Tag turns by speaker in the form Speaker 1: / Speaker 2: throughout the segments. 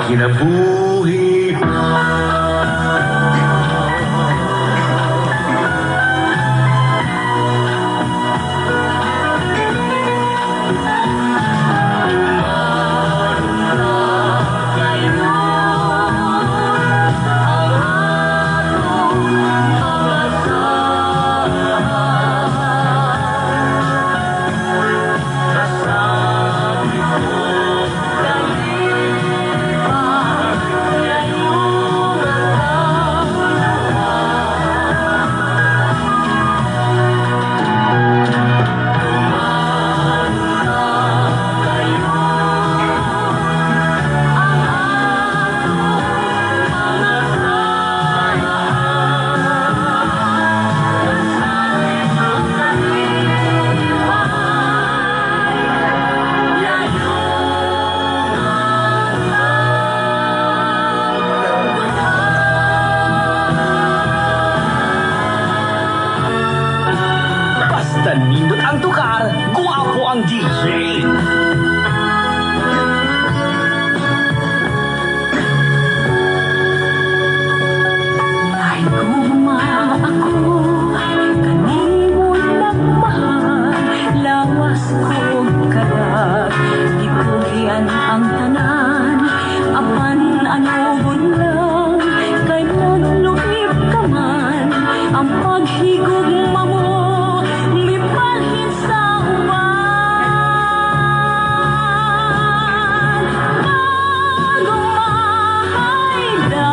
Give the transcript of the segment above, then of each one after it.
Speaker 1: kinabuhi pa. Basta nindot ang tukar, guwapo ang DJ.
Speaker 2: Ay guma ako, kanimo nagmahal, lawas kong kalag, ituhian ang tanan, apan anugon lang, kay nanlukip ka man, ang paghigugma mo, mipalhin sa uwan. Magumahay na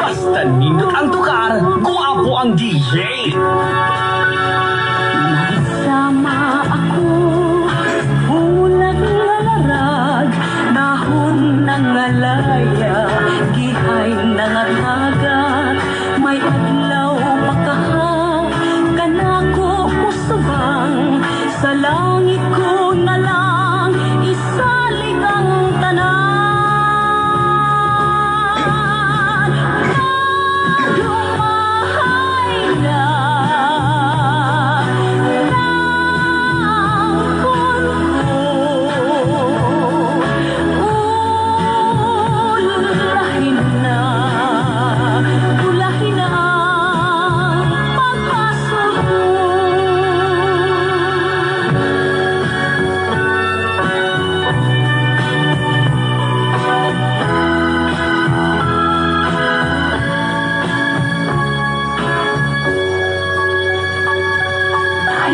Speaker 1: Basta nindot ang tukar, guwapo ang DJ.
Speaker 2: Sama ako, bulag nga larag, nahon ng ngalaya, gihay ng atagat, may adlaw pagkaha, kanako usubang, sa langit ko na lang, isalig ang tanan. Lumahay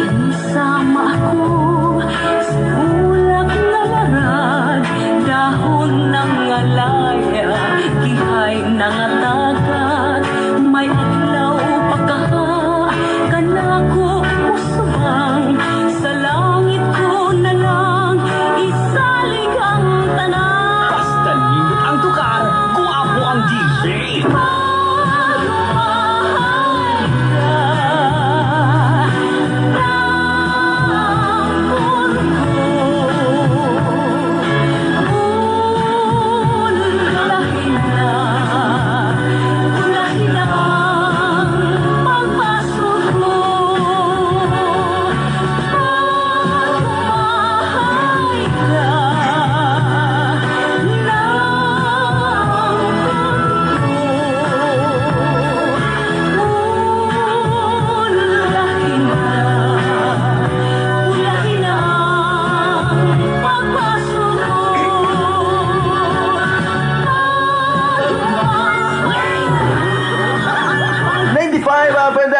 Speaker 2: na sama ako sa ulap na larag, dahon ng ngalaya, gihay ng atagat, may adlaw pagkaha, kanako usubang, sa langit ko na lang, isalig ang tanan.
Speaker 1: Basta nindot ang tukar, guwapo ang DJ.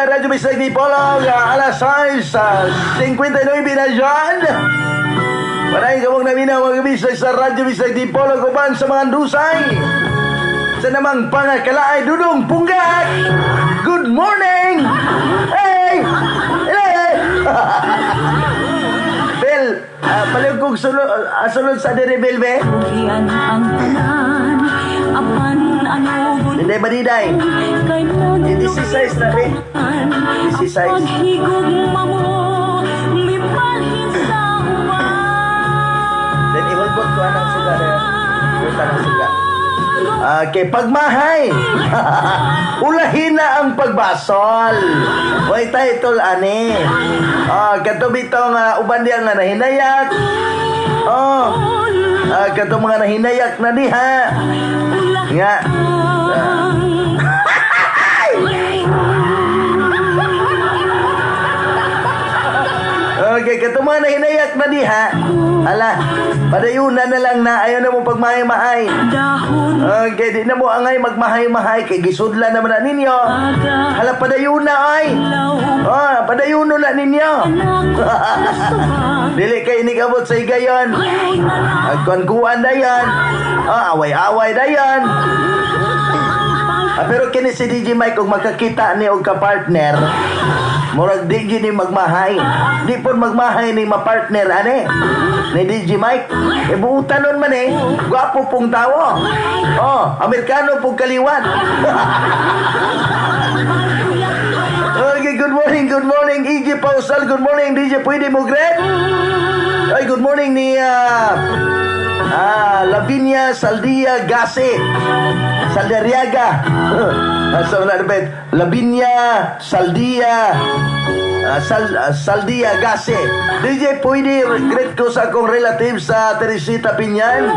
Speaker 3: Radyo Bisay Dipolog, alas 6:59 na dyan. Maraming kamong naminaw mga bisay sa Radyo Bisay Dipolog, uban sa mga dusay. Sa namang pangakalaay, Dudong Punggat. Good morning! Hey! Hey! Bel, paling kong sunod sa Deribel, be?
Speaker 2: Tuhian ang tanan, apan anugon.
Speaker 3: Hindi ba diday? Hindi si size na, be? Si size.
Speaker 2: Paghigugma mo, mipalhin sa uwan.
Speaker 3: Then ihulbot ko anang suga na kalimutan ang siga. Okay, pagmahay. Ulahin na ang pagbasol. Way title ani. Katubi itong uban diyan nga nahinayak. Katong mga nahinayak na diha. Nga. Okay, katong mga nahinayak na diha. Ala, padayunan na lang na ayaw na mo pagmahay-mahay.
Speaker 2: Dahon
Speaker 3: Okay, di na mo angay magmahay-mahay kay gisudlan naman na ninyo. Hala, padayuna ay. Padayuno na ninyo. Dili kay inikabot sa higayon. Agkuan-kuan na yan. Away-away na yan. Pero kini si DJ Mike kung makakita ni og ka-partner, murag di gini magmahay. Di pun magmahay ni ma-partner ane. Ni DJ Mike. Buutan nun man gwapo pong tawo. Amerikano pong kaliwan. Okay, good morning EJ Pausal. Good morning DJ Pwede Mugret. Ay, good morning ni Lavinia Saldia Gase. Saldariaga. So na dapat Lavinia Saldia Saldia Gase. DJ pwede greet ko sa akong relative sa Teresita Pinyan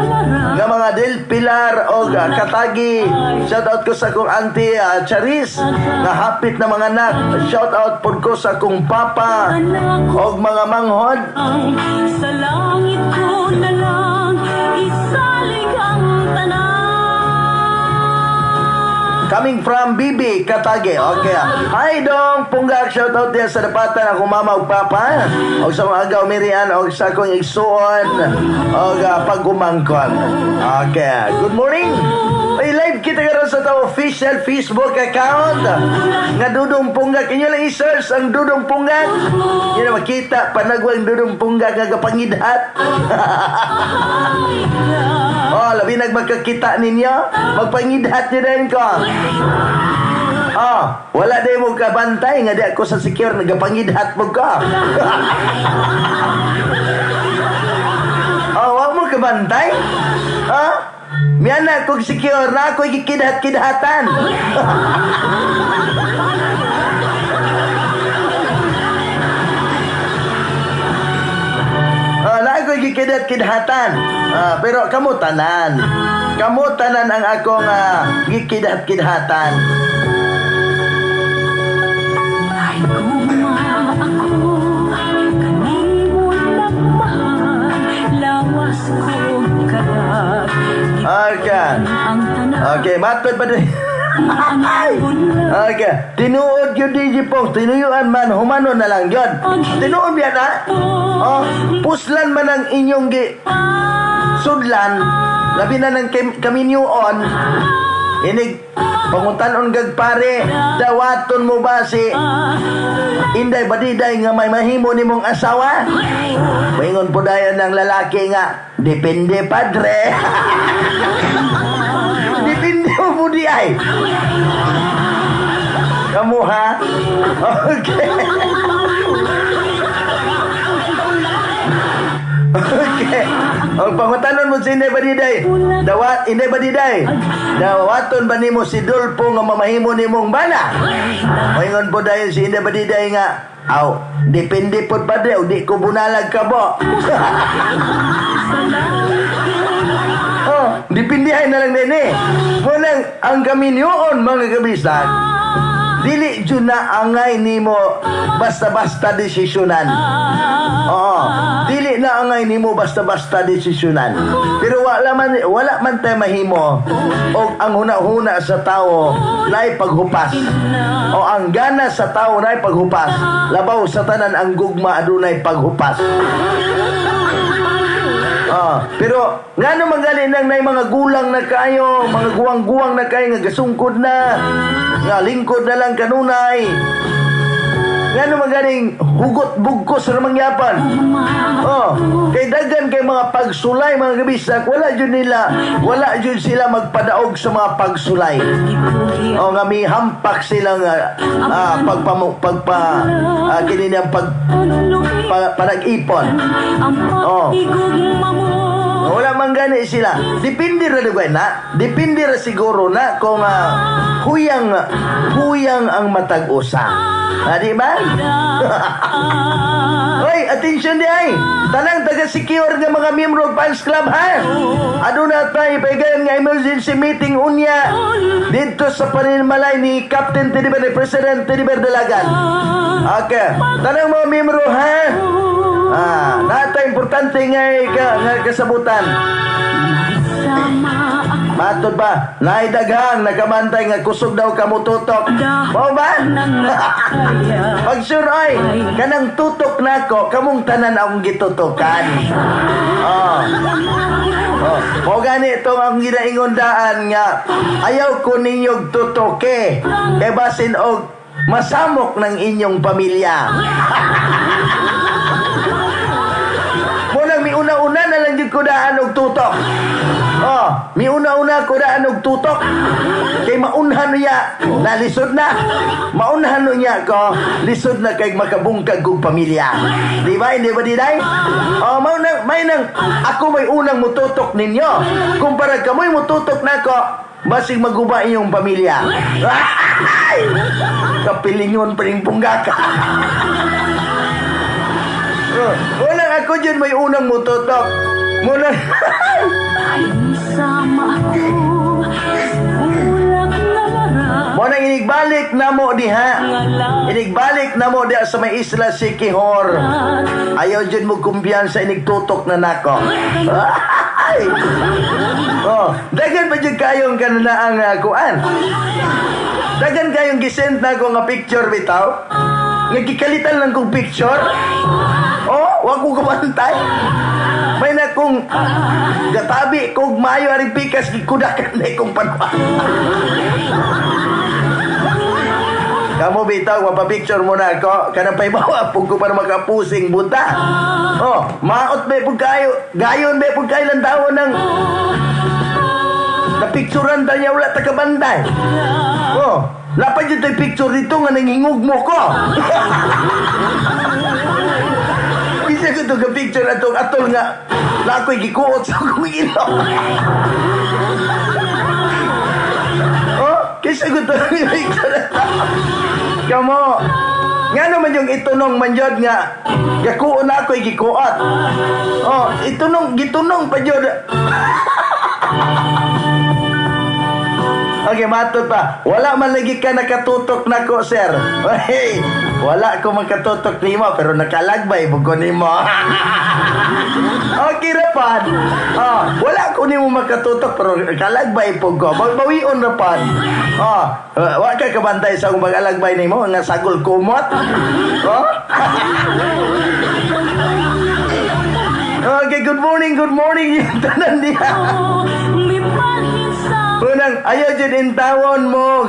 Speaker 3: nga mga Del Pilar o Katagi. Shout out ko sa akong auntie Charis nga hapit na mga anak. Shout out po ko sa akong papa o mga manghod.
Speaker 2: sa langit ko na lang isalig ang tanan.
Speaker 3: Coming from Bibi Katage. Okay. Hi dong punggak, shout out din sa dapatan akong mama ug papa. Og sa mga agaw mirian og sa akong igsuon og pagumangkon. Okay. Good morning. Ay live kita karon sa ta official Facebook account nga Dudong Punggak. Inyo lang i-search ang Dudong Punggak. Yan na makita panagwang Dudong Punggak nga kapangidhat. Labi nagmagkakita ninyo, magpangidhat nyo din ko. Wala din mo kabantay nga di ako sa secure, nagpangidhat mo ko. Wala mo kabantay? Miana kong secure na ako ikikidhat-kidhatan. Na ako gikidhat-kidhatan. Pero kamo tanan ang akong gikidhat-kidhatan.
Speaker 2: Ay guma ako kanimong nagmahal, lawas ko kalat.
Speaker 3: Okay.
Speaker 2: Ang tanan
Speaker 3: Okay, matod pa din. Okay. Tinuod yun DJ Pong. Tinuyuan man. Humano na lang yun. Tinuod yan ha. Puslan man ang inyong sudlan. Labi na ng kaminyuon. Inig pangutanon gagpare. Dawaton mo ba si Inday Badiday nga may mahimo ni mong asawa? Maingon po dayon ng lalaki nga. Depende padre. Depende mo po di ay. Kamu ha? Okay. Okay. Ang pangutanon mo si Inday Badiday. Inday Badiday. Dawaton ba nimo si Dulpo nga mamahimo nimong bana? Moingon po dayon si Inday Badiday nga, depende po pa o di ko bunalag ka bo. Dipindihan na lang din Munang ang kaminyoon mga kabisan. Dili dyan na angay nimo basta-basta desisyonan. Dili na angay nimo basta-basta desisyonan. Pero wala man tayo mahimo o ang huna-huna sa tao na paghupas. O ang gana sa tao na paghupas. Labaw sa tanan ang gugma adunay paghupas. Pero nga naman gali nang nay mga gulang na kayo, mga guwang-guwang na kayo nga gasungkod na, nga lingkod na lang kanunay. Nga naman galing hugot bugkos na mangyapan. Kay dagan kay mga pagsulay mga kabisak, wala jud sila magpadaog sa mga pagsulay. Nga may hampak silang kininiyang panag-ipon. Wala man gani sila. Depende ra dugay na. Depende ra siguro na kung huyang ang matag usa. Di ba? Hoy, attention di ay. Tanang taga-secure nga mga miyembro fans club ha. Aduna tay paigayon nga emergency meeting unya dito sa paninmalay ni Captain Tediber ni President Tediber Dalagan. Okay. Tanang mga miyembro ha. Nata importante nga kasabutan. Matod ba? Naidaghang nakamantay nga kusog daw kamututok. Mao ba? Pag sure ay kanang tutok nako kamong tanan akong gitutukan. Mo gani itong ang ginaingondaan nga ayaw ko ninyong tutoke kay basin og masamok ng inyong pamilya. Munang miuna-una na lang jud ko daan og tutok. Miuna-una ko daan og tutok. Kay maunhan niya, nalisod na. Maunhan niya ko, lisod na kay makabungkag kong pamilya. Di ba? Hindi ba diday? May nang, ako may unang mututok ninyo. Kumpara kamoy mututok na ko, basig maguba iyong pamilya. Kapilingon pa rin punggaka. Unang ako dyan may unang mututok. Munang...
Speaker 2: Sama ako, ulap na marami.
Speaker 3: Munang inigbalik na mo diha. Inigbalik na mo diha sa may isla Sikihor. Ayaw dyan mo kumpiyansa inigtutok na nako. Dagan pa dyan kayong kananaang kuan. Dagan kayong gisend na ko nga picture bitaw. Nagkikalitan lang kong picture. Wag ko kumantay. May na kong gatabi kong mayo aring pikas gikudakan na kong panwa. Kamu bitaw, mapapicture mo na ako. Kanang paibawa po ko para makapusing buta. Maot ba po kayo. Gayon ba po kayo lang tao ng napicturean tayo niya wala takabantay. Lapad yun tayo picture dito nga nangingog mo ko. Bisa ko itong picture atol nga na ako'y gikuot sa akong ilaw. Kisa ko itong picture na ito. Kamo, nga naman yung itunong manjod nga gakuon na ako'y gikuot. Gitunong pa yun. Okay, matot pa. Wala man lagi ka nakatutok na ko, sir. Hey, wala ko makatutok ni mo, pero nakalagbay buko ni mo. Okay, rapan. Wala ko ni mo makatutok, pero nakalagbay po ko. Bawion, rapan. Wala ka kabantay sa akong mag-alagbay ni mo, nga sagol kumot. Okay, good morning. Yung tanan niya. Unang, ayaw dyan intawon mo,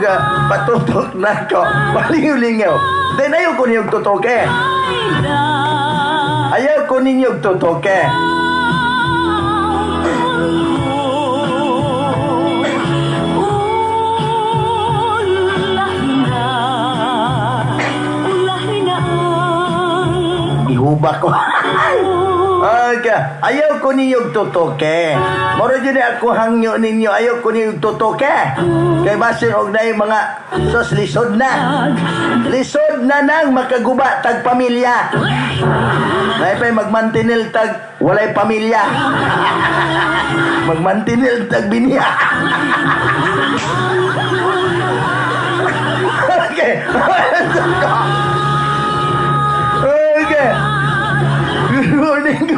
Speaker 3: patutok na ko. Palingaw-lingaw. Then ayaw ko niyong tutoke. Ayaw ko ninyong tutoke. Ihuba ko. Ayaw ko ninyong tutoke. Moro dyan ako hangyo ninyo. Ayaw ko ninyong tutoke. Kay basin og na yung mga sos lisod na. Lisod na nang makaguba tag pamilya. Naipay magmantinil tag walay pamilya. Magmantinil tag binya. Okay. Okay. Good morning.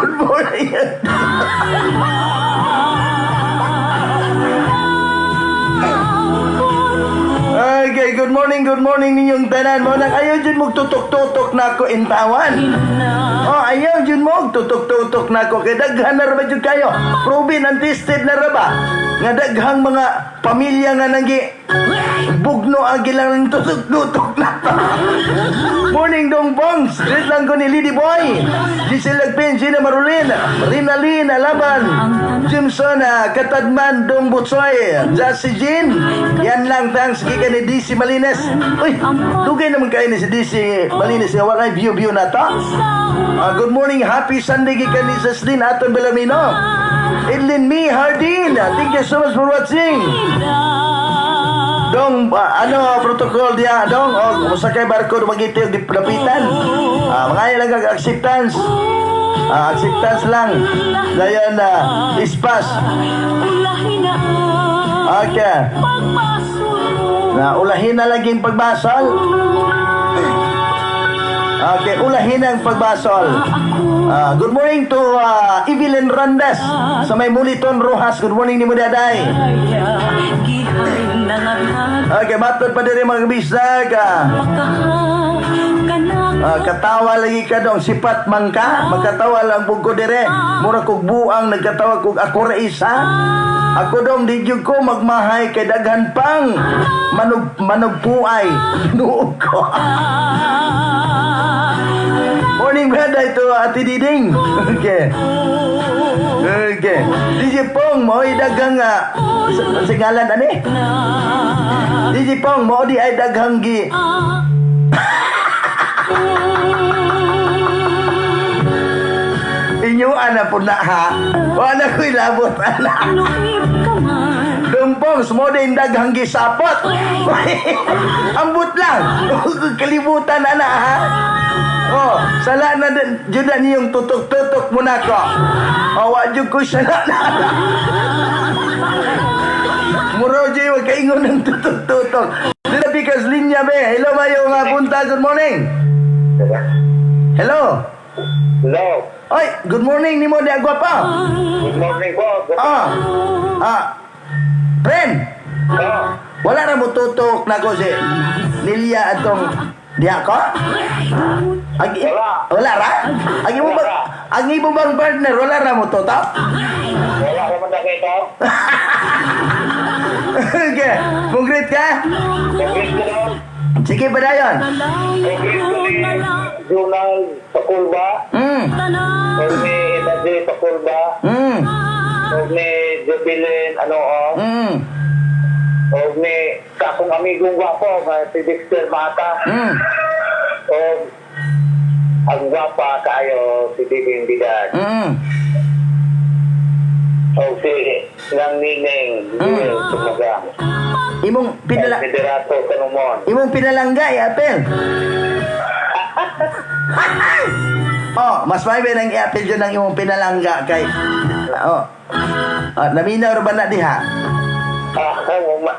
Speaker 3: Okay, good morning ninyong tanan. Mo nang ayaw dyan mo tutok-tutok na ako intawan. Ayaw dyan mo tutok-tutok na ako. Kaya daghan na raba dyan kayo. Proven and tested na raba. Nga daghang mga pamilya nga nangi bugno agilang ng tutok-tutok na to. Morning dong bongs. Greet lang ko ni Lady Boy, Giselle Lagpin, Gina Marulin, Rinalyn Alaban, Jimson Katadman dong Butsoy, Jassy Jean. Yan lang thanks gikan ni DC Malines. Uy, dugay naman kayo ni si DC Malines nga walay view na to. Good morning, happy Sunday gikan ni Celine Aton Belamino. Edlin Mi Hardin. Thank you so much for watching. Dong, ano protocol dia dong? O sakay barko magiti og diplapitan. Mga lang ang acceptance. Acceptance lang. Dayon na ispas.
Speaker 2: Ulahin na
Speaker 3: Okay.
Speaker 2: pagpasok.
Speaker 3: Na ulahin na laging pagbasol. Okay, ulahin ang pagbasol. Good morning to Evelyn Randes sa may Muliton Rojas. Good morning ni mo daday.
Speaker 2: Gihay nangatag.
Speaker 3: Okay, matod pa diri mga bisag. Katawa lagi ka dong sipat man ka. Magkatawa lang pug ko dire. Mura kog buang nagkatawa kog ako ra isa. Ako dong di jud ko magmahay kay daghan pang manugpuay. Nuog ko. Morning brother ito Ate Diding. Okay. Okay. DJ Pong mo dagang singalan ani? DJ Pong mo di ay daghang gi. Inyo ana po na ha. Wala ko ilabot ana.
Speaker 2: Luhib ka man.
Speaker 3: Dumpong, mo din daghang gisapot. Ambot lang. Kalibutan ana ha. Oh, sala na jud niyong tutok-tutok mo na ko. Awa jud ko sala na. Muro jud wag kaingon ng tutok-tutok. Dila bikas linya be. Hello mayo nga punta. Good morning. Hello.
Speaker 4: Hello.
Speaker 3: Oy, good morning ni mo di agwapa.
Speaker 4: Good morning po.
Speaker 3: Friend.
Speaker 4: Oh.
Speaker 3: Wala ra mo tutok na ko si Lilia atong diha ko? Wala ra? Agi mo bang partner wala ra mo tutok?
Speaker 4: Wala ka man dito.
Speaker 3: Okay, mugrit ka?
Speaker 4: Congress ko na.
Speaker 3: Sige ba dayon?
Speaker 4: Congress ko ni Journal sa Kulba. O ni Edade sa Kulba. O ni Jubilin o ni kakong amigong gwapo si Dexter Mata. O ang gwapa kayo si Bibing Bidan. O si Nang Nineng Tumagang.
Speaker 3: Imong
Speaker 4: Federato Kanumon.
Speaker 3: Imong pinalangga apel. Oh, mas may nang i-apel dyan ng imong pinalangga kay naminaw ra ba na diha?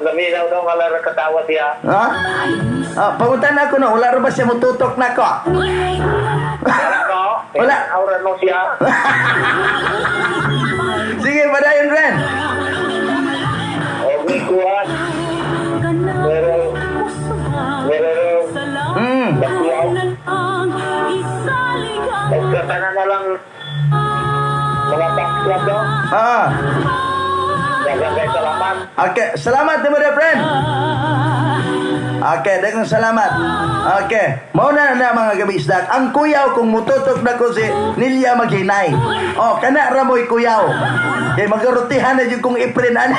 Speaker 4: Naminaw daw nga lang katawa siya.
Speaker 3: Ha? Pangutan ako na, wala ra ba siya mututok na ko? Wala.
Speaker 4: Aura no siya.
Speaker 3: Sige, padayon rin.
Speaker 4: O kuwan. Pero bakyaw. Pagkatana na lang mga backslap daw. Dagang kayo salamat.
Speaker 3: Okay, salamat mo rin, friend. Okay, dagang salamat. Okay, mauna na mga gabisdak. Ang kuyaw kung mututok na ko si Nilia Maghinay. Oh, kana ramoy kuyaw. Kay magarutihan na dyan kong iprin ane.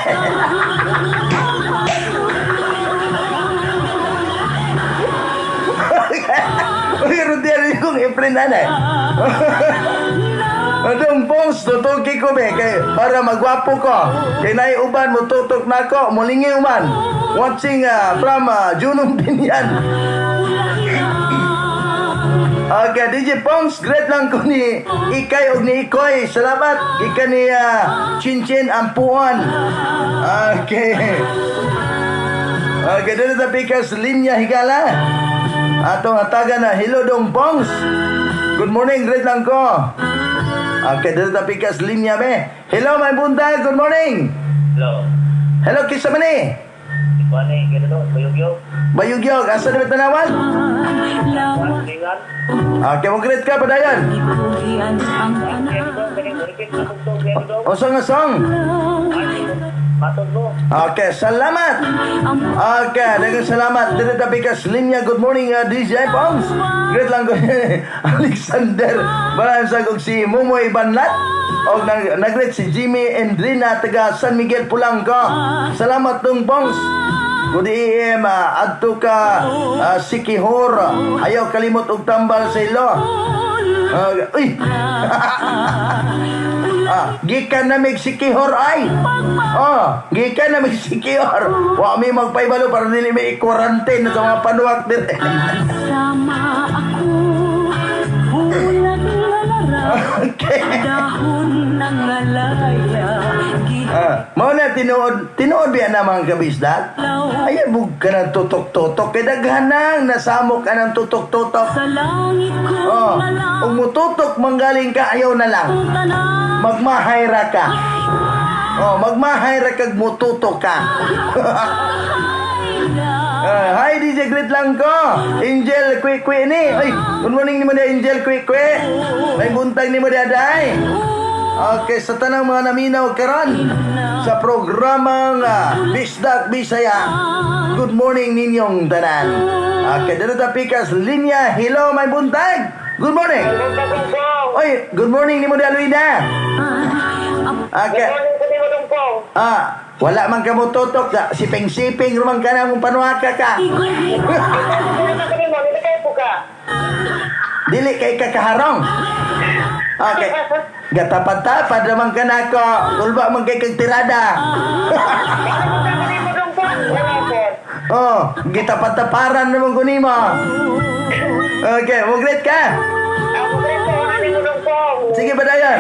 Speaker 3: Magarutihan na dyan kong iprin ane. Adong pons, tutuki ko be, kay para magwapo ko. Kay naiuban mo tutok na ko, mulingi uman. Watching from Junong Binyan. Okay, DJ Pongs, great lang ko ni Ikay o ni Ikoy. Salamat, ika ni Chinchin Ampuan. Okay. Okay, doon na pikas linya higala. Atong hataga na, hello dong Pongs. Good morning, great lang ko. Okay, doon na pikas linya be. Hello, my bunta, good morning.
Speaker 4: Hello.
Speaker 3: Hello, kisa man eh.
Speaker 4: Ikuan eh, gano'n doon, bayog-yog.
Speaker 3: Bayugyog, asa na tanawan?
Speaker 4: Tingan.
Speaker 3: Okay, mo great ka, padayon.
Speaker 2: Ipugian ang
Speaker 4: Gano'n
Speaker 2: tanan.
Speaker 4: doon, galing-galing, matugtog, gano'n doon.
Speaker 3: O song.
Speaker 4: Matog mo.
Speaker 3: Okay, salamat. Okay, dagang salamat. Dito tabi ka linya. Good morning, DJ Pongs. Great lang ko. Alexander Balansa kong si Mumoy Banlat. O nag-great si Jimmy Endrina taga San Miguel Pulangco. Salamat tong Pongs. Good AM, adto ka Sikihor. Ayaw kalimot og tambal sa ilo. Uy. Gikan na mig sikihor ay. Gikan na mig sikihor. Wa mi magpaybalo para dili may i-quarantine sa mga panuwak dire.
Speaker 2: Sama ako, bulag na
Speaker 3: Okay.
Speaker 2: dahon ng alaya,
Speaker 3: Mao na tinuod biya na mga kabisdak. Ay bug ka ng tutok-tutok kay daghanang nasamok ka ng tutok-tutok.
Speaker 2: sa langit ko na lang,
Speaker 3: Ug mututok manggaling ka ayaw na lang.
Speaker 2: tanan
Speaker 3: Magmahay ra ka. Magmahay ra kag mututok ka. Hi DJ Great lang ko. Angel Kwi ni. Ay, good morning ni mo dia Angel Kwi. May buntag ni mo dia day. Okay, sa tanang mga naminaw karon sa programang Bisdak Bisaya. Good morning ninyong tanan. Okay, dito ta pikas linya. Hello, may buntag. Good morning. Oy, good morning ni mo dia Luida. Okay. Wala man ka mo tutok sa siping-siping rumang ka na mong panuaka ka. Dili kay kakaharong. Okay. Gatapad-tapad naman ka na ako. Kulba man kay kag tirada. Gitapad-taparan naman ko nimo. Okay, muglit ka. Sige ba dayon?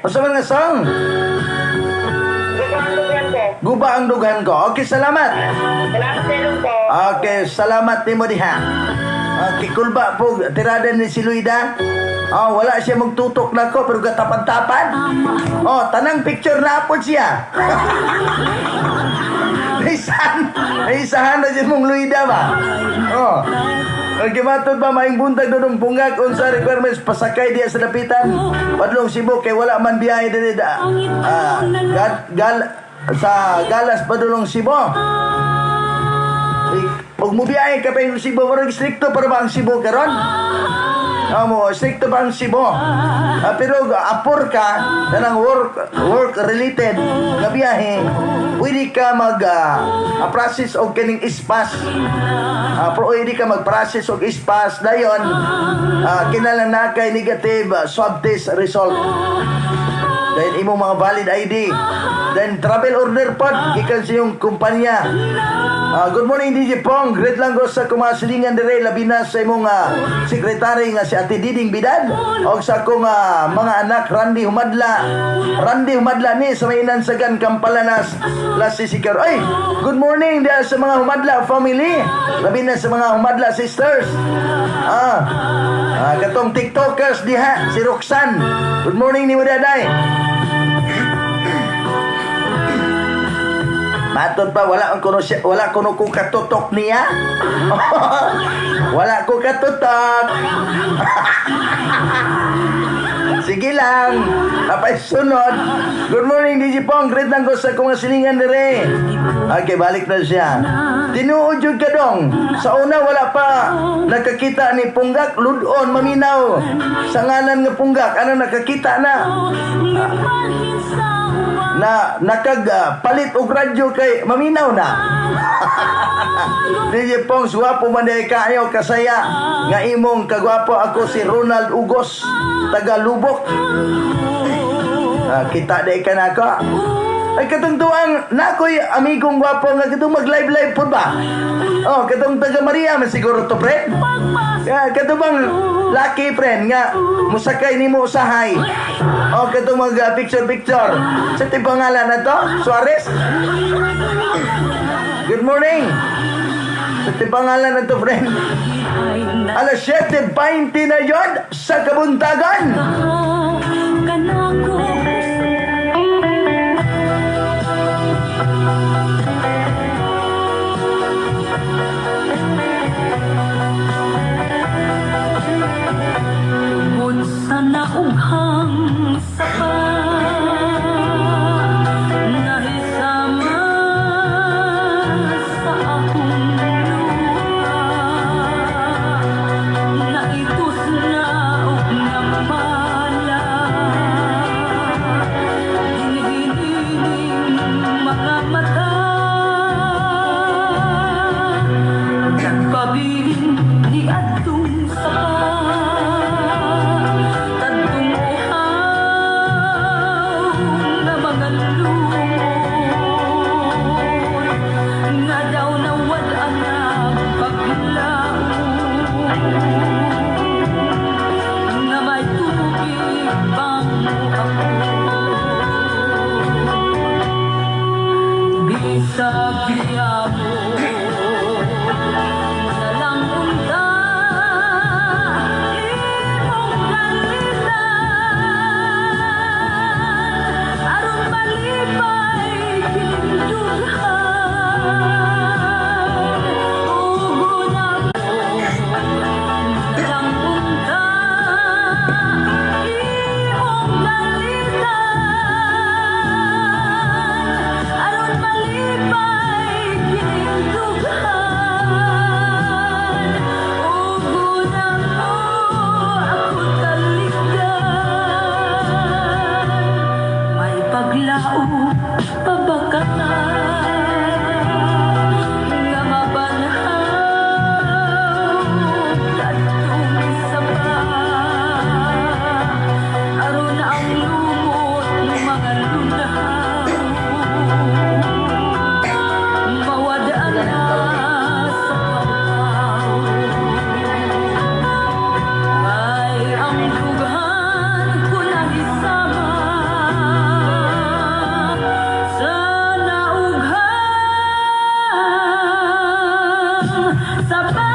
Speaker 3: Masa man nga song? Guba ang dugan ko. Okay, salamat. Okay, salamat ni mo diha. Okay, kulba po tirada ni si Luida. Wala siya magtutok na ko pero gatapad-tapad. Tanang picture na po siya. Isahan na siya mong Luida ba? Okay, matod ba maing buntag doon punggak unsa requirements pasakay diya sa dapitan padlong Cebu kay wala man biyahe diri sa Galas padulong Cebu. Pag mo biyahe ka pa yung Cebu, marang stricto para ba ang Cebu karon? Stricto ba ang Cebu? Pero apor ka na ng work related na biyahe, pwede ka mag-process o kining ispas. Pwede ka mag-process o ispas. Dayon, kinalang na kay negative swab test result. Then, imong mga valid ID. Then, travel order pod. Gikan sa yung kumpanya. Good morning, DJ Pong. Great lang ko sa kumasilingan dire. Labi na sa imong sekretary nga si Ate Diding Bidad. O sa akong mga anak, Randy Humadla. Randy Humadla ni sa may inansagan Kampalanas. Last Sikar. Ay, good morning dia sa mga Humadla family. Labi na sa mga Humadla sisters. Katong TikTokers diha, si Roxanne. Good morning ni mo daday. Matod pa wala kuno ko katutok niya. Wala ko katutok. Sige lang. Apay sunod. Good morning DJ Pong. Great lang ko sa kong silingan dire. Okay, balik na siya. Tinuod jud ka dong. Sa una wala pa nakakita ni Punggak ludon maminaw. Sa ngalan nga Punggak ano nakakita na. Nakagpalit og radyo kay maminaw na. DJ Pong suwapo man day kayo kasaya nga imong kagwapo ako si Ronald Ugos taga Lubok. Kita day ka nako. Ay katong tuwang nakoy amigong gwapo nga katong mag-live po ba? Katong taga Maria man siguro to friend. Katong bang lucky friend nga musakay nimo usahay. Katong mag picture. Sa ti pangalan na to? Suarez? Good morning. Sa pangalan na to, friend.
Speaker 2: ay
Speaker 3: Alas 7:20 na yon sa kabuntagan.
Speaker 2: kanako. Tungod sa naughang sapa, nahisama sa akong luha, naitus na og namala, hinihining mga mata, nagpabilin ni atong sapa. Sa biyabo na lang unta imong galitan aron malipay kining dughan ugo na mo na lang unta imong galitan aron malipay kining dughan ugo na mo ako talikdan may paglao pabakalan nga mabanhaw kadtong saba aron ang lumot ng mga lunaw mawadaan na sa pagkaw ay ang dughan ko nahisama sa naughang sapa.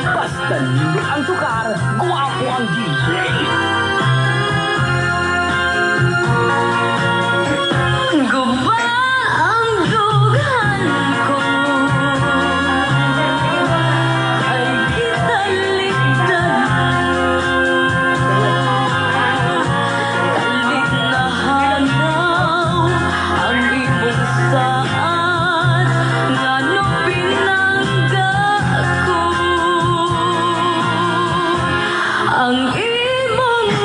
Speaker 1: Basta lindo ang tukar, guwapo ang DJ.
Speaker 2: Guba ang dughan ko ay kitalikdan talit na hanaw ang imong saad ngano pinangga ko ang imong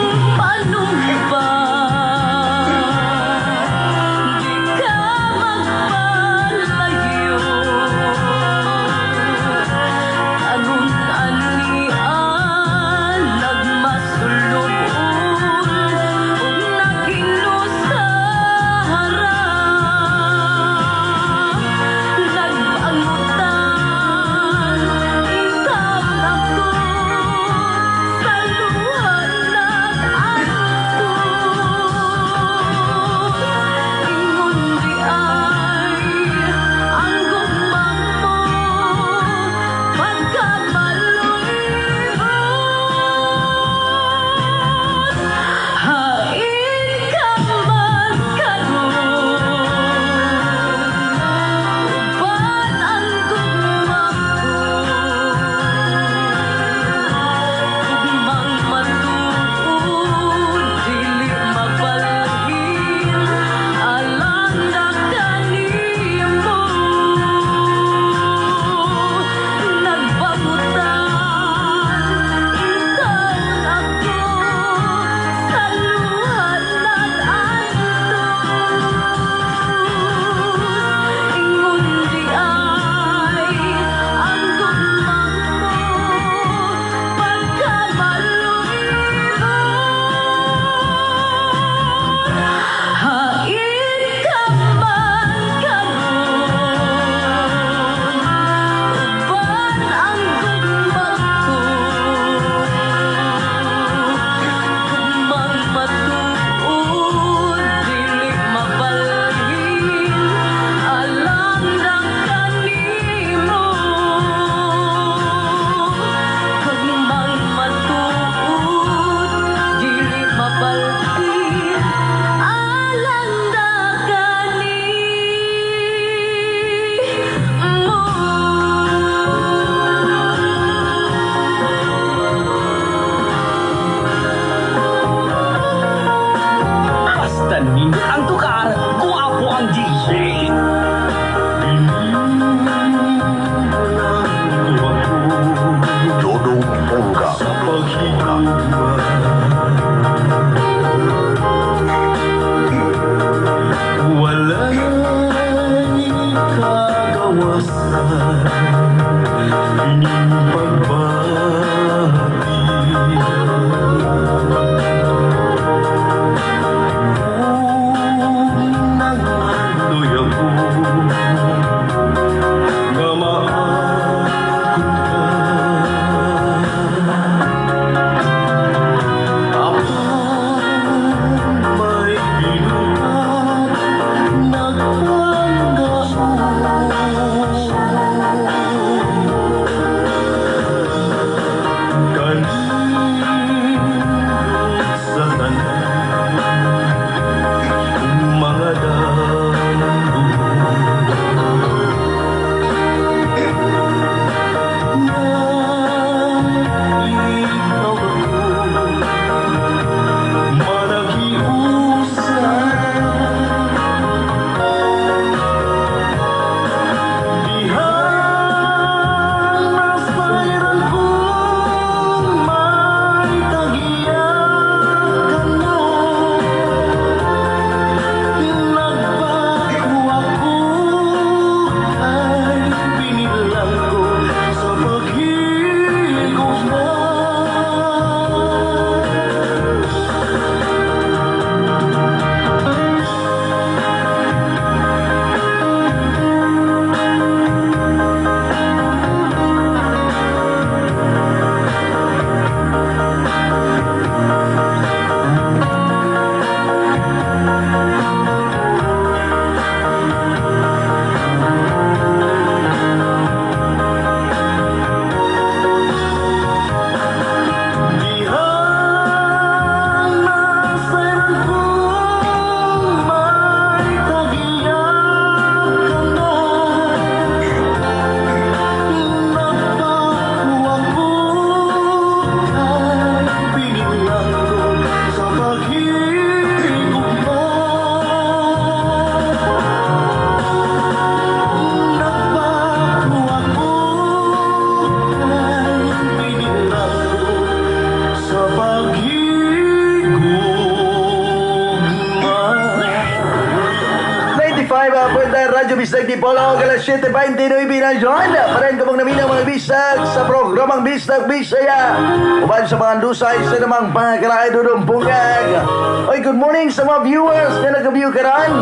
Speaker 3: Radyo Bisag Dipolo, alas 7:29 na dyan. Parayin ka mong naminaw mga bisag sa programang Bisag Bisaya. Uban sa mga lusay sa namang pangakalaay doon pungag. Oy, good morning sa mga viewers na nag-view karan.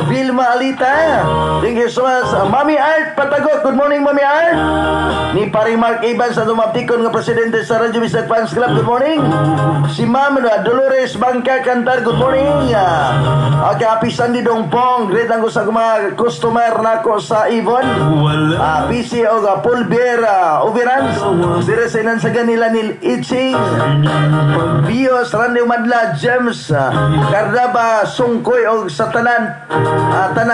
Speaker 3: Vilma Alita. Thank you so much. Mami Art Patagot, good morning Mami Art. Ni Pari Mark Evans sa dumaptikon nga presidente sa Radyo Bisag Fans Club, good morning. Si Ma'am Dolores Bangka Cantar, good morning. Okay, happy Sunday Dongpong. Great lang ko sa mga customer nako sa Avon. PC o Pulver Overans. Siresenan sa ganila nil Itching. Bios Randy Madla James Cardaba Sungkoy o sa tanan.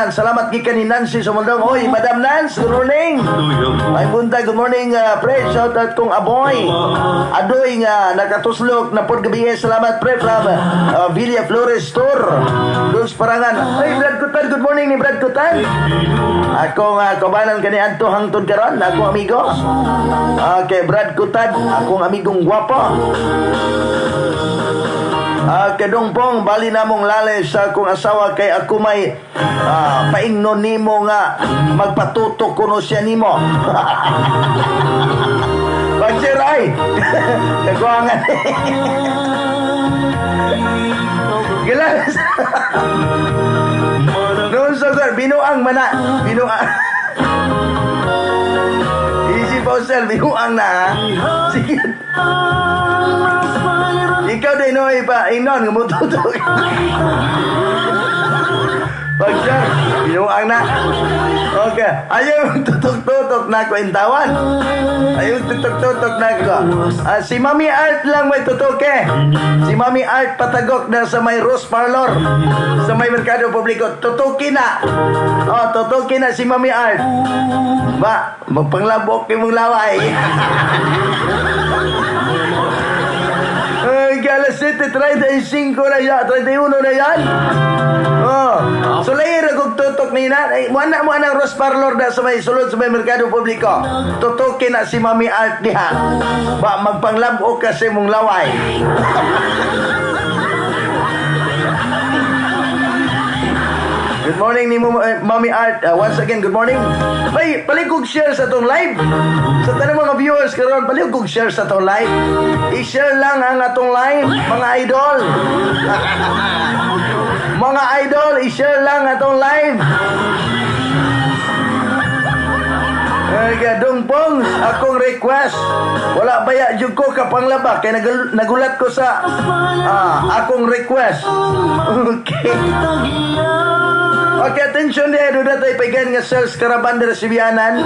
Speaker 3: Salamat kay ni Nancy Sumaldong. Oy, Madam Nance, good morning. Ay bunta, good morning. Pre, shout out kong Aboy. Adoy nga nakatuslok na pod gabi. Salamat pre from Villa Flores Store. Dos Parangan. Ay, Brad Kutan, good morning ni Brad Kutan. Ako nga kabanan kani Anto hangtod karon, ako amigo. Okay, Brad Kutan, akong amigong gwapo. Kadongpong, bali namong lalay sa akong asawa kay ako may paingnon nimo nga magpatutok kuno siya nimo. Pagsiray. Nagkuhangan. Gilas. Noon sa binuang mana. Binuang. Easy Pausel, binuang na ha. Sige. Ikaw din no, inon, ngumututok. Pagsar, binuang na. Okay, ayaw tutok-tutok na ko intawan. Ayaw tutok-tutok na ko. Si Mami Art lang may tutok Si Mami Art Patagok na sa may Rose Parlor. Sa may Merkado Publiko. Tutukin na. Tutukin na si Mami Art. Ba, magpanglabok yung mong laway. Alas 7:35 na yan, 31 na yan. So layer kung tutok nina, muana mo ang Rose Parlor na sa may sulod sa may Merkado Publiko. Tutukin na si Mami Art diha. Ba magpanglabok kasi mong laway. Good morning ni Mami Art. Once again, good morning. May paligog share sa itong live. Sa tanong mga viewers karon, paligog share sa itong live. I-share lang ang atong live, mga idol. Mga idol, i-share lang atong live. Dongpong, akong request. Wala baya jud ko kapanglaba kay nagulat ko sa akong request. Okay. Okay, attention din. Doon na tayo paigan nga sales karaban na Sibianan.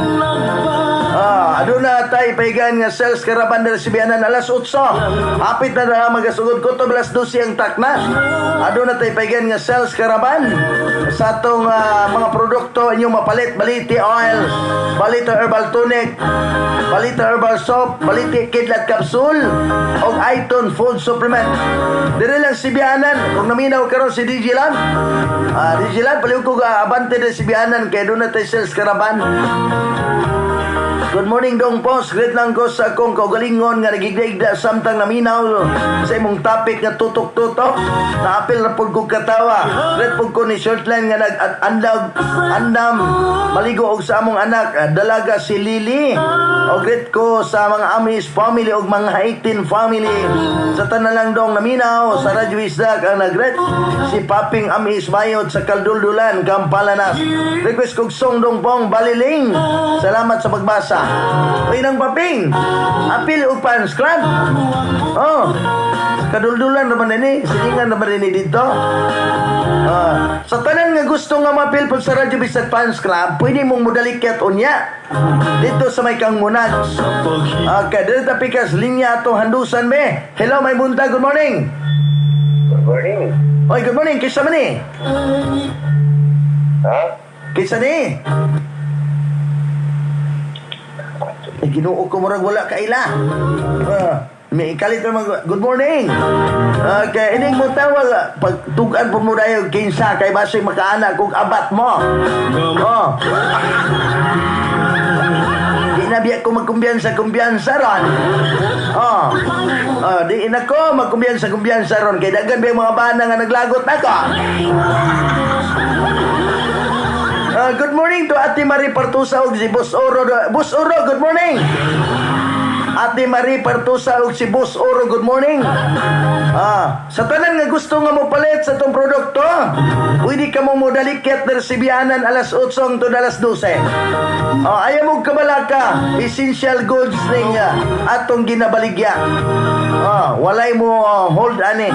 Speaker 3: Doon na tayo paigan nga sales karaban na Sibianan. Alas 8. Hapit na magasugod ko to. Alas 12 ang takna. Doon na tayo paigan nga sales karaban. Sa itong mga produkto inyong mapalit. Baliti Oil, Baliti Herbal Tonic, Baliti Herbal Soap, Baliti Kidlat Capsule, o Iton Food Supplement. Dire lang Sibianan. Kung naminaw karon si DJ Lan. DJ Lan, paliw ko abante na Sibianan kaya doon na tayo sales karaban. Good morning dong post. Great lang ko sa akong kaugalingon nga nagigdaigda samtang naminaw sa imong topic nga tutok-tutok. Naapil na pud kong katawa. Great pud ko ni Shortline nga andam maligo og sa among anak dalaga si Lily. O great ko sa mga Amis family og mga 18 family. Sa tanan lang dong naminaw sa Radyo Isdak ang nagret si Paping Amis Mayod sa Kalduldulan, Kampalanas. Request kog song dong pong Baliling. Salamat sa pagbasa. Uy nang Paping, apil o fans club. Kaduldulan naman ini, silingan naman ini dito. Sa tanan nga gusto nga mapil po sa Radyo Bisag Fans Club, pwede mong modalikat unya dito sa may Kangmunag. Okay, dito tapikas linya atong handusan be. Hello, may bunta, good morning.
Speaker 4: Good morning.
Speaker 3: Oy, good morning, kisa man ni? Kisa ni? Ginoo ko murag wala ka ila. May ikalit naman, good morning. Okay, ining mo tawag, pagtugan po mo dayo, kinsa, kay basay makaanak kung abat mo. Di na biya ko magkumbiyansa ron. Di na ko magkumbiyansa ron, kay dagan biya mga bana nga naglagot na ko. Good morning to Ate Marie Partusa ug si Boss Oro. Boss Oro, good morning. Ate Marie Partusa ug si Boss Oro, good morning. Sa tanan nga gusto nga mo palit sa tong produkto, pwede ka mo modalikit na Sibianan alas 8 hangtod alas 12. Ayaw mo kabalaka, essential goods ning atong ginabaligya. Walay mo hold ani.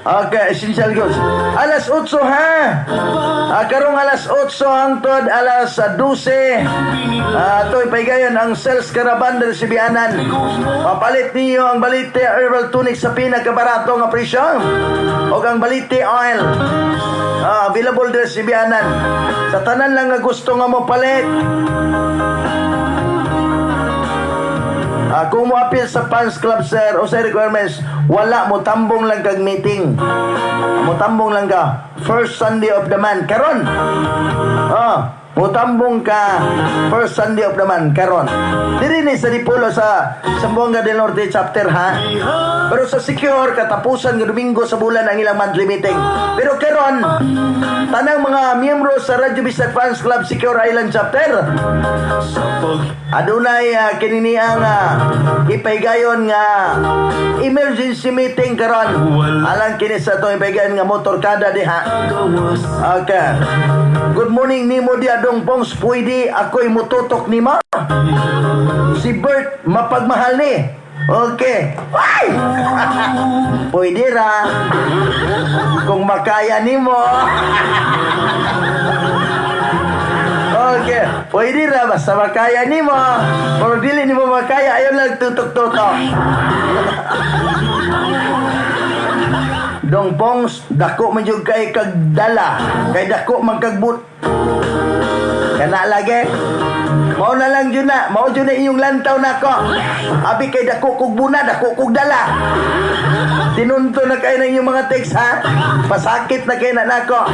Speaker 3: Okay, essential goods. Alas 8 ha. Karong alas 8 hangtod alas 12. Ito'y paigayon ang sales caravan del Sibianan. Papalit niyo ang Balite Herbal Tonic sa pinakabarato nga presyo. O ang Balite Oil. Available del Sibianan. Sa tanan lang nga gusto nga mo palit. Kung mo appeal sa fans club sir o sa requirements, wala mo tambong lang kag meeting. Mo tambong lang ka first Sunday of the month karon. Mo tambong ka first Sunday of the month karon. Diri ni sa Dipolo sa Zamboanga del Norte chapter ha. Pero sa Secure katapusan nga Domingo sa bulan ang ilang monthly meeting. Pero karon tanang mga miyembro sa Radyo Bisag Fans Club Secure Island chapter adunay kinini ang ipaygayon nga emergency meeting karon. Alang kini sa to ipaygayon nga motorkada diha. Okay. Good morning nimo di adong Pongs, pwede ako'y mututok ni ma. Si Bert mapagmahal ni. Okay. Ay! Pwede ra. Kung makaya nimo. Okay. Pwede ra basta makaya nimo. Kung dili nimo makaya, ayaw lang tutok-tutok. Dong Pongs, dako man jud kay kagdala. Kay dako magkagbut. Kana lagi. Mao na lang yun na. Mao yun na iyong lantaw na ko. Abi kay dako kog buna, dako kog dala. Tinunto na kayo ng iyong mga text ha. Pasakit na kayo na nako.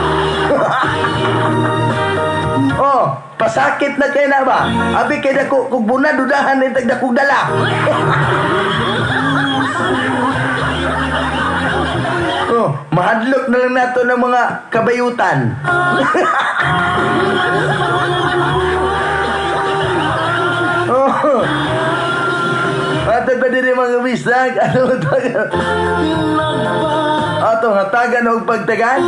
Speaker 3: Pasakit na kayo na ba? Abi kay dako kog buna, dudahan na itag dako dala. Mahadlok na lang nato ng mga kabayutan. Ato pa din mga bisag. Ano tagan? Ato hatagan o pagtagan?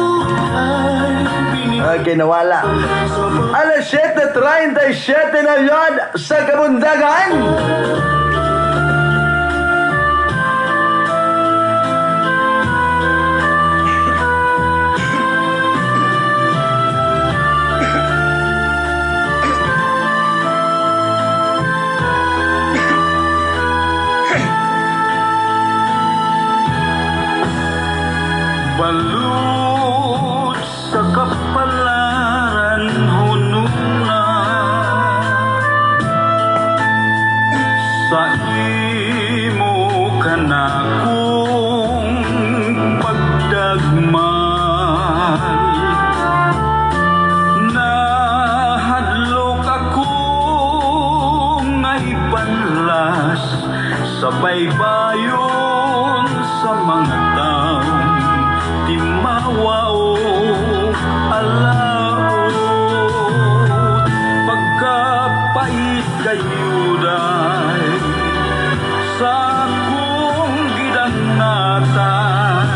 Speaker 3: Okay, nawala. Alas 7:37 na yun sa Kabundagan.
Speaker 1: Balut sa kapalaran hunong na sa imo kanakong pagdagmal nahadlok ako ngay panlas sa baybayon sa mga taong di mawao alaot pagkapait kayuday sa akong gidangnatan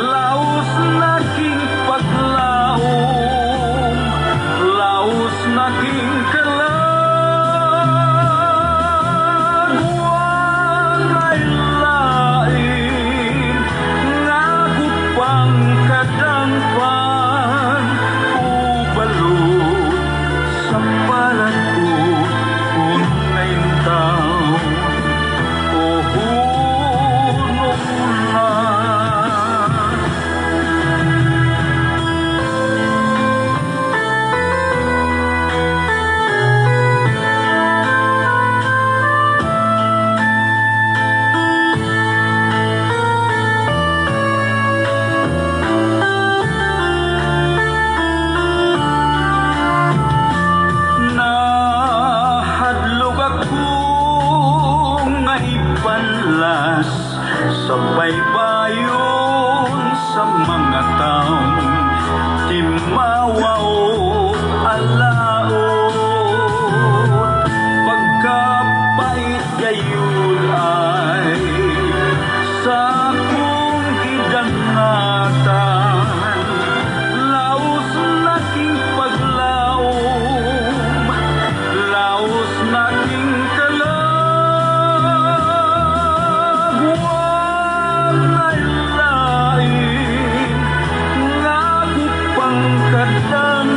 Speaker 1: laos naking paglaom laos naking kalagwang ay lain ngagut pang kadangpan ubalot sa palatut unay taon o hunong na. matang Timawao alaot Pagkapait gayon ay Sa kong gidanatan Laos naking paglaom Laos naking kalagwan Ay lain Nga kupang kadang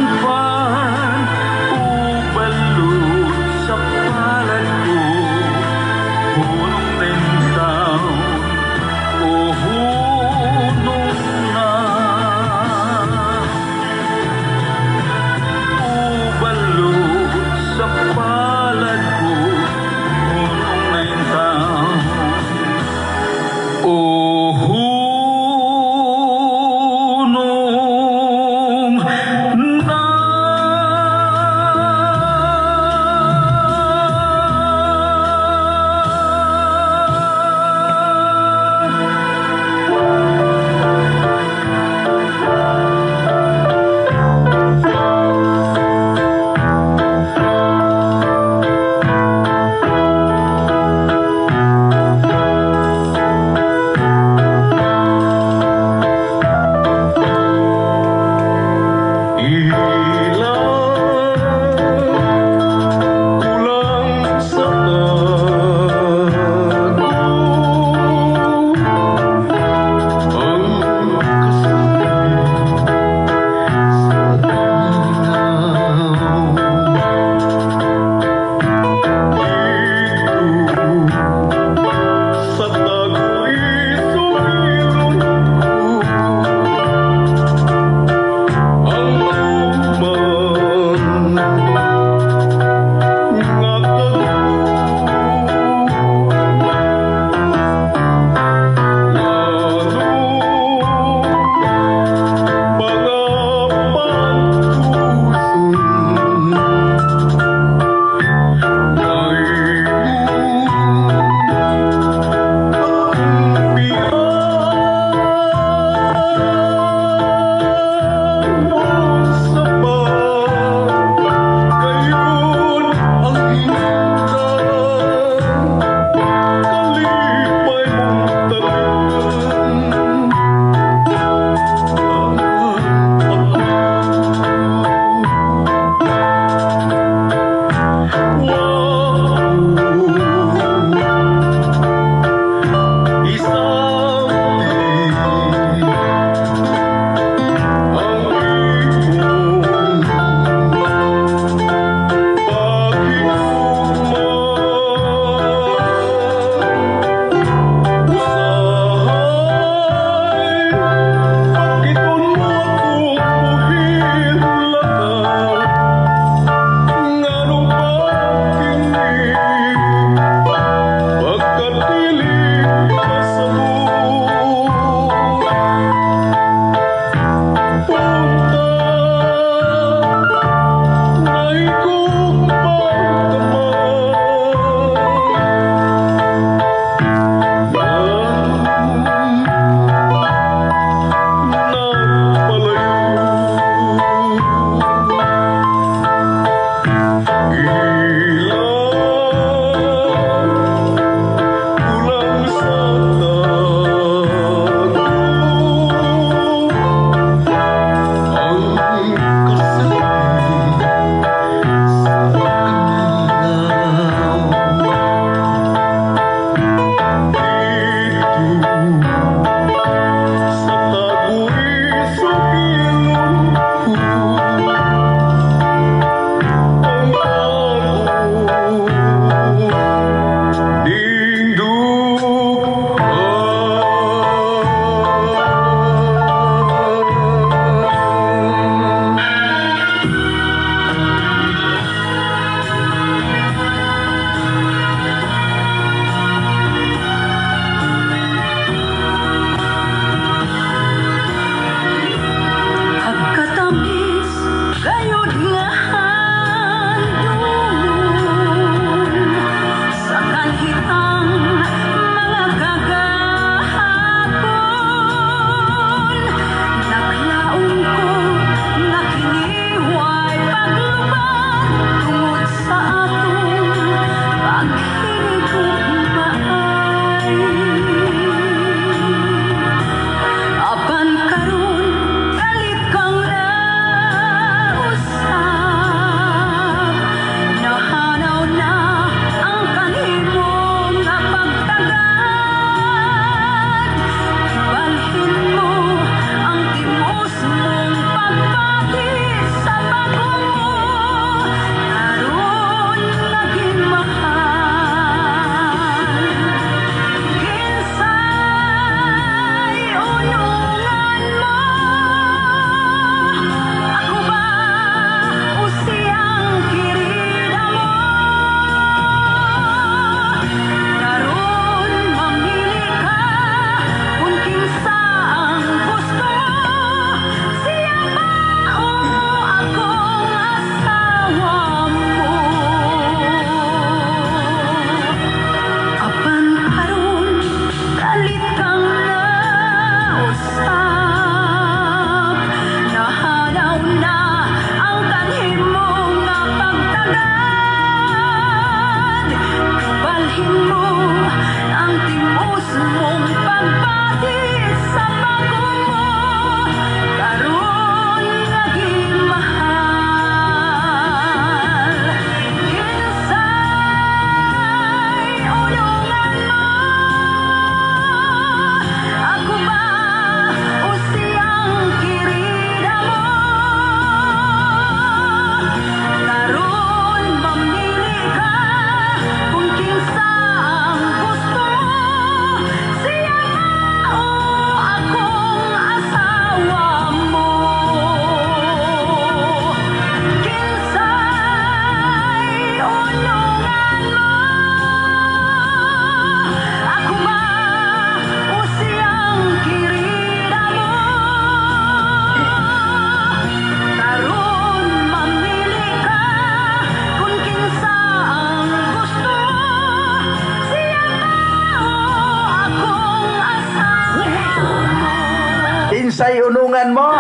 Speaker 3: unungan mo?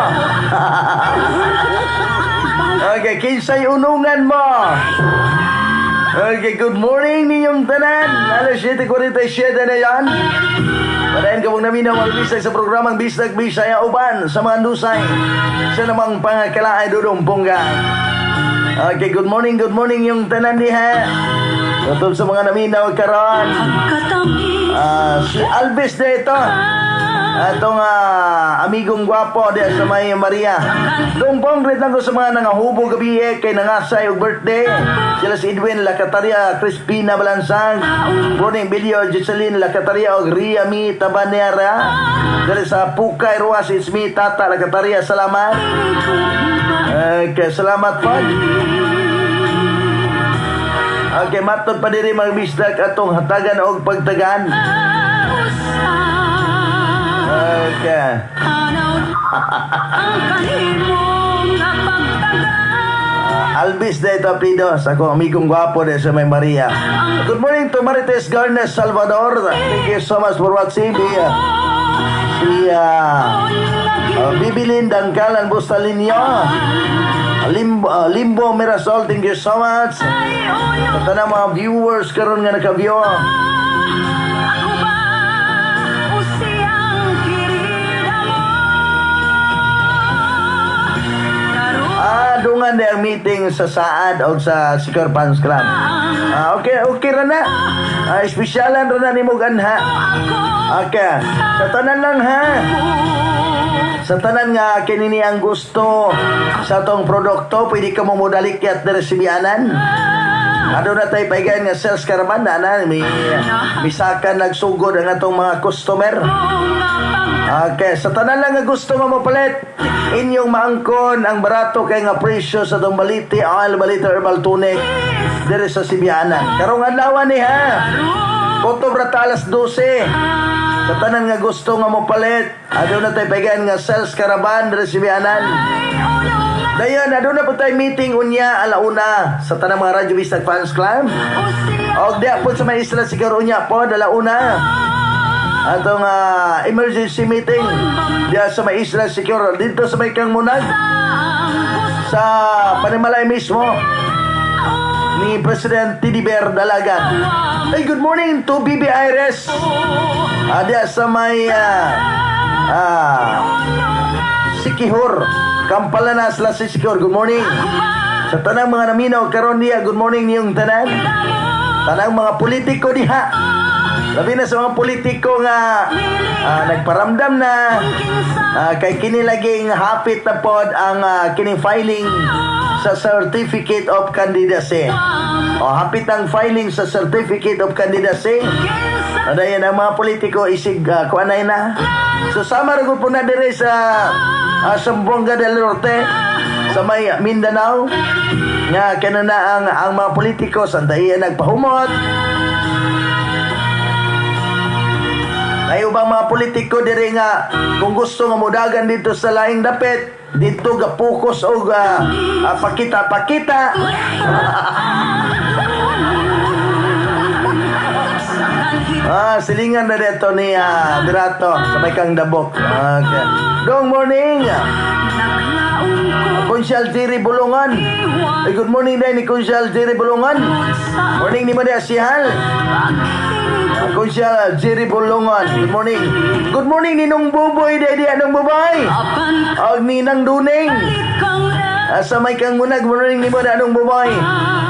Speaker 3: Okay, kinsay unungan mo? Okay, good morning ninyong tanan. Alas 7:47 na yan. Padayon ka mong naminaw magbisag sa programang Bisag Bisaya Uban sa mga Dusay. Sa namang pangakalaay Dudong Bongga. Okay, good morning yung tanan diha. Tutol sa mga naminaw karon. Si Alves na ito. Atong amigong gwapo diya sa may Maria. Dumpong greet lang ko sa mga nangahubo gabi kay nangasay og birthday. Sila si Edwin Lacataria, Crispina Balansang, Morning Video, Jocelyn Lacataria og Riami Tabanera. Dari sa Pukay Ruas, it's me, Tata Lacataria. Salamat. Okay, salamat po. Okay, matod pa diri magbisdak atong hatagan og pagtagan. Okay. Alvis na ito, Pido. Sa akong amigong gwapo na sa may Maria. Good morning to Marites Garnes, Salvador. Thank you so much for watching. Bibilin Dangkalan Bustalinyo. Limbo Mirasol, thank you so much. Sa tanang mga viewers karon nga naka-view. Dungan na ang meeting sa Saad o sa Sikor Fans Club. Okay ra na. Espresyalan ra na ni Muganha. Okay. Sa tanan lang ha. Sa tanan nga kinini ang gusto sa tong produkto, pwede ka mo modalikyat na resibianan. Ano na tayo paigayan nga sales caravan na misakan nagsugod ang atong mga customer. Okay, sa tanan lang nga gusto nga mapalit, inyong maangkon ang barato kay nga presyo sa itong baliti, oil, baliti, herbal tunic diri sa Sibianan. Karong adlaw ni ha. Koto brata alas 12. Sa tanan nga gusto nga mapalit, adto na tayo paigayan nga sales caravan diri sa Sibianan. Dayon, adto na po tayo meeting unya alauna sa tanang mga Radyo Bisag Fans Club. Og diya po sa may isla siguro unya po dalauna. Atong emergency meeting diya sa may isla secure dito sa may Kang Munag sa Panimalay mismo ni President Tidiber Dalagan. Hey, good morning to Bibi Iris diya sa may Sikihor Kampalanas La Sikihor. Good morning sa tanang mga naminaw karon diya. Good morning niyong tanan, tanang mga politiko diha. Labi na sa mga politiko nga nagparamdam na kay kini laging hapit na pod ang kining filing sa Certificate of Candidacy. Hapit ang filing sa Certificate of Candidacy. Adayan ang mga politiko isig kuanay na. So sama ra gud po na dire sa Zamboanga del Norte sa may Mindanao nga kanana ang mga politiko sandayan nagpahumot. Ay ubang mga politiko diri nga kung gusto nga mudagan dito sa laing dapit, dito ga focus og pakita. Silingan na dito ni Dirato sa may Kang Dabok. Okay. Good morning. Konsyal Jerry Bulungan. Good morning din ni Konsyal Jerry Bulungan. Morning ni Maria Sihal. Konsyal Jerry Bulungan. Good morning. Good morning ni Nung Buboy. Dedi anong buboy? Og ni Nang Duning. Sa may Kang Munag. Good morning ni Maria anong buboy?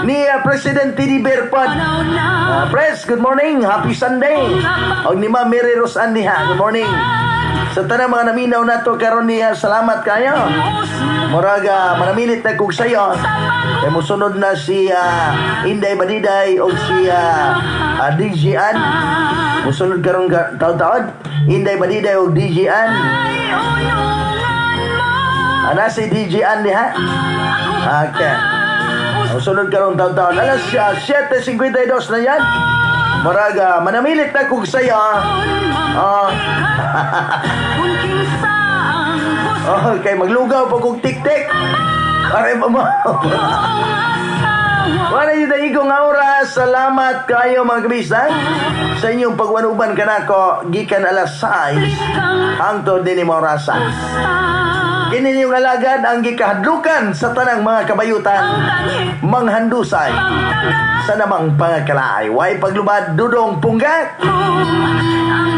Speaker 3: Ni President Tidi Berpad. Pres, good morning. Happy Sunday. Og ni Ma'am Mary Rose Andiha. Good morning. Sa tanang mga naminaw na to karon niya, salamat kayo. Moraga, manamilit na kong sayo. Kaya musunod na si Inday Badiday o si DJ Ann. Musunod karong taon-taon. Inday Badiday o DJ Ann. Si DJ Ann niya. Okay. Musunod karong taon-taon. Alas 7:52 na yan. Moraga, manamilit na kong sayo. Okay, maglugaw pa kong tik-tik. Aray mo. Wala yun na ikong oras. Salamat kayo mga kabisay sa inyong pagwanuban ka na ko gikan alas 6 hangtod din mo orasan. Kini niyong alagad ang gikahadlukan sa tanang mga kabayutan manghandusay sa namang pangakalaay. Way paglubad dudong punggak.
Speaker 2: Ang